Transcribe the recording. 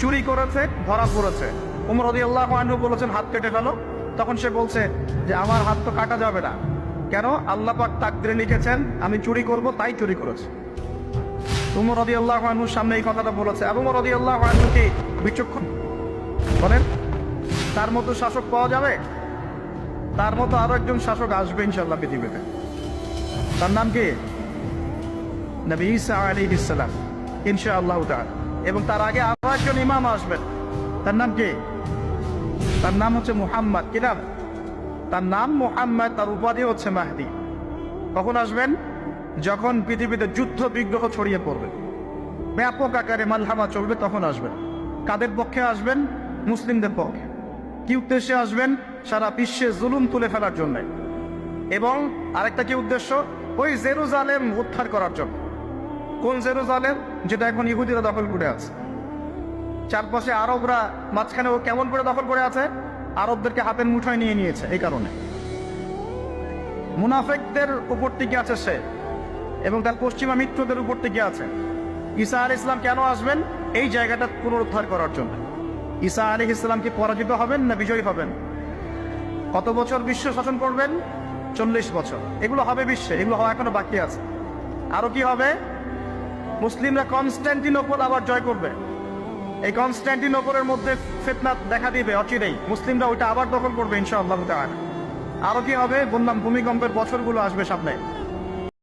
চুরি করেছে, ধরা পড়েছে। উমর রাদিয়াল্লাহু আনহু বলেছেন হাত কেটে ফেলো। তখন সে বলছে যে আমার হাত তো কাটা যাবে না, কেন? আল্লাহ পাক তাকদীরে লিখেছেন আমি চুরি করব, তাই চুরি করেছে। উমর রাদিয়াল্লাহু আনহুর সামনে এই কথাটা বলেছে। আবু বকর রাদিয়াল্লাহু আনহু কি বিচক্ষণ? বলেন, তার মতো শাসক পাওয়া যাবে? তার মতো আরো একজন শাসক আসবে ইনশাআল্লাহ পৃথিবীতে। তার নাম কি? নবী ঈসা আলাইহিস সালাম, ইনশাআল্লাহ তাআলা। এবং তার আগে আরো একজন ইমাম আসবেন। তার নাম কি? তার নাম হচ্ছে মুহাম্মদ। কি নাম? তার নাম মুহাম্মদ, তার উপাধি হচ্ছে মাহদী। কখন আসবেন? যখন পৃথিবীতে যুদ্ধ বিগ্রহ ছড়িয়ে পড়বে, ব্যাপক আকারে মালহামা চলবে, তখন আসবেন। কাদের পক্ষে আসবেন? মুসলিমদের পক্ষে। কি উদ্দেশ্যে আসবেন? সারা বিশ্বে জুলুম তুলে ফেলার জন্য। এবং আরেকটা কি উদ্দেশ্য? ওই জেরুজালেম উদ্ধার করার জন্য। কোন জেরুজালেম? যেটা এখন ইহুদিরা দখল করে আছে। চারপাশে আরবরা, মাঝখানে ও কেমন করে দখল করে আছে? আরবদেরকে হাতের মুঠোয় নিয়ে নিয়েছে। এই কারণে মুনাফিকদের উপর টিকে আছে সে, এবং তার পশ্চিমা মিত্রদের উপর টিকে আছে। ঈসা আলাইহিস সালাম কেন আসবেন? এই জায়গাটা পুনরুদ্ধার করার জন্য। ঈসা আলাইহিস সালাম কি পরাজিত হবেন না বিজয়ী হবেন? কত বছর বিশ্ব শাসন করবেন? 40 বছর। এগুলো হবে বিশ্বে, এগুলো হওয়া এখনো বাকি আছে। আরো কি হবে? মুসলিমরা কনস্ট্যান্টিনোপল আবার জয় করবে। এই কনস্ট্যান্টিনোপলের মধ্যে ফিতনা দেখা দিবে অচিরেই, মুসলিমরা ওইটা আবার দখল করবে ইনশাআল্লাহ তাআলা। আরো কি হবে? বললাম ভূমিকম্পের বছরগুলো আসবে সামনে।